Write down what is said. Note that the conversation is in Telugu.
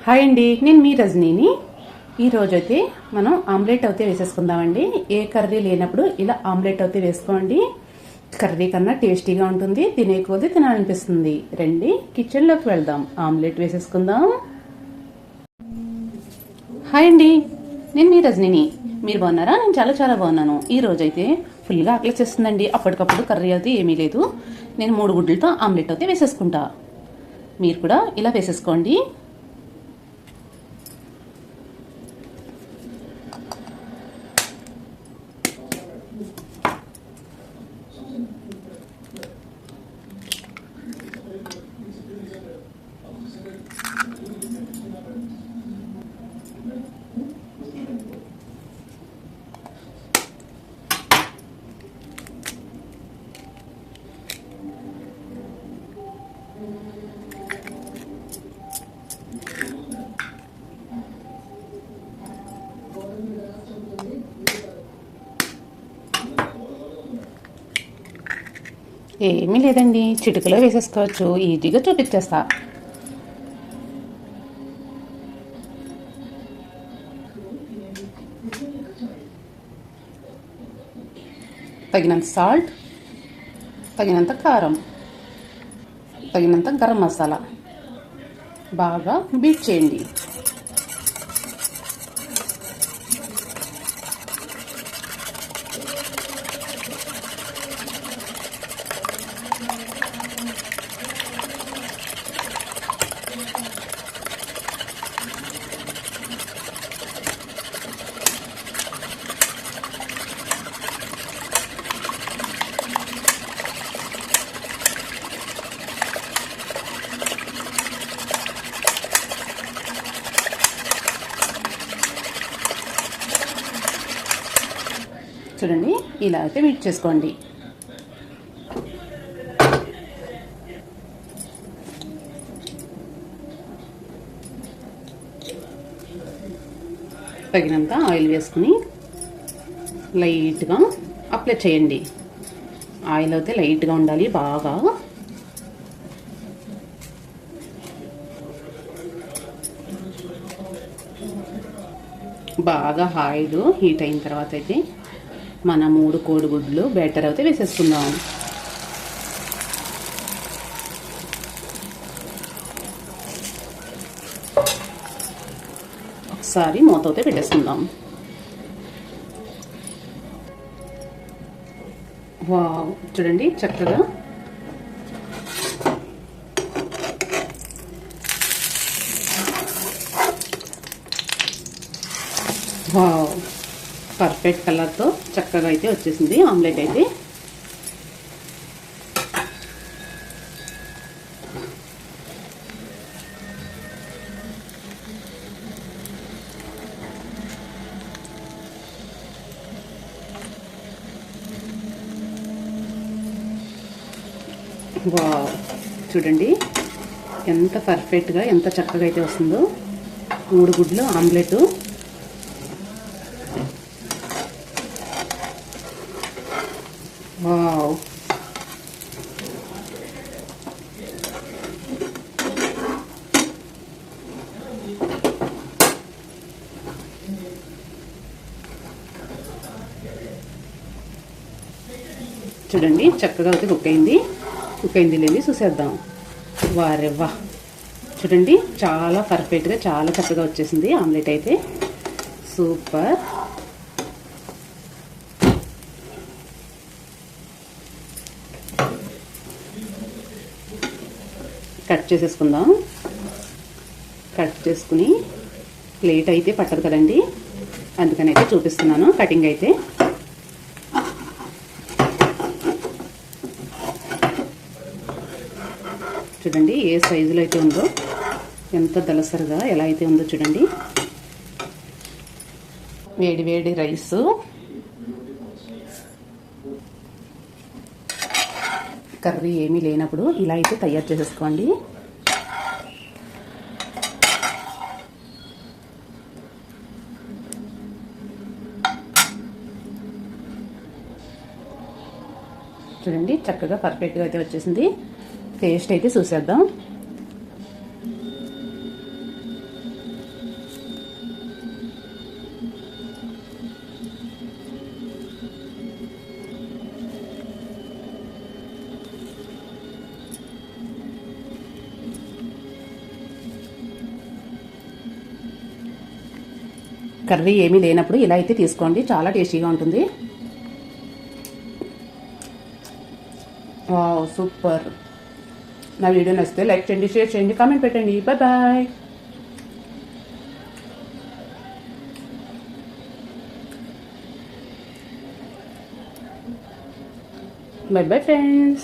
హాయ్ అండి, నేను మీ రజనీని. ఈరోజైతే మనం ఆమ్లెట్ అయితే వేసేసుకుందామండి. ఏ కర్రీ లేనప్పుడు ఇలా ఆమ్లెట్ అయితే వేసుకోండి. కర్రీ కన్నా టేస్టీగా ఉంటుంది, తినేకపోతే తినాలనిపిస్తుంది. రండి కిచెన్లోకి వెళ్దాం, ఆమ్లెట్ వేసేసుకుందాం. హాయ్ అండి, నేను మీ రజనీని. మీరు బాగున్నారా? నేను చాలా చాలా బాగున్నాను. ఈ రోజైతే ఫుల్గా ఆకలి చేస్తుందండి. అప్పటికప్పుడు కర్రీ అయితే ఏమీ లేదు. నేను 3 గుడ్లతో ఆమ్లెట్ అయితే వేసేసుకుంటా. మీరు కూడా ఇలా వేసేసుకోండి. ఏమీ లేదండి, చిటికలో వేసేసుకోవచ్చు. ఈజీగా చూపించేస్తా. తగినంత సాల్ట్, తగినంత కారం, తగినంత గరం మసాలా బాగా బీట్ చేయండి. చూడండి, ఇలా అయితే బీట్ చేసుకోండి. తగినంత ఆయిల్ వేసుకుని లైట్గా అప్లై చేయండి. ఆయిల్ అయితే లైట్గా ఉండాలి. బాగా ఆయిల్ హీట్ అయిన తర్వాత అయితే మన 3 కోడిగుడ్లు బ్యాటర్ అయితే వేసేసుకుందాం. ఒకసారి మూత అయితే పెట్టేసుకుందాం. వావ్, చూడండి చక్కగా వావ్, పర్ఫెక్ట్ కలర్తో చక్కగా అయితే వచ్చేసింది ఆమ్లెట్ అయితే. వావ్, చూడండి ఎంత పర్ఫెక్ట్గా ఎంత చక్కగా అయితే వస్తుందో. 3 గుడ్లు ఆమ్లెట్. వావ్, చూడండి చక్కగా అయితే కుక్ అయింది లేని చూసేద్దాం. వారెవ్వా, చూడండి చాలా పర్ఫెక్ట్గా చాలా చక్కగా వచ్చేసింది ఆమ్లెట్ అయితే. సూపర్. కట్ చేసేసుకుందాం. కట్ చేసుకుని ప్లేట్ అయితే పట్టదు కదండి, అందుకని అయితే చూపిస్తున్నాను కటింగ్ అయితే. చూడండి ఏ సైజులో అయితే ఉందో, ఎంత దలసరిగా ఎలా అయితే ఉందో చూడండి. వేడి వేడి రైసు, కర్రీ ఏమీ లేనప్పుడు ఇలా అయితే తయారు చేసేసుకోండి. చూడండి చక్కగా పర్ఫెక్ట్గా అయితే వచ్చేసింది. టేస్ట్ అయితే చూసేద్దాం. కర్రీ ఏమీ లేనప్పుడు ఇలా అయితే తీసుకోండి, చాలా టేస్టీగా ఉంటుంది. Wow, super. నా వీడియో నచ్చితే లైక్ చేయండి, షేర్ చేయండి, కామెంట్ పెట్టండి. Bye bye. Bye bye friends.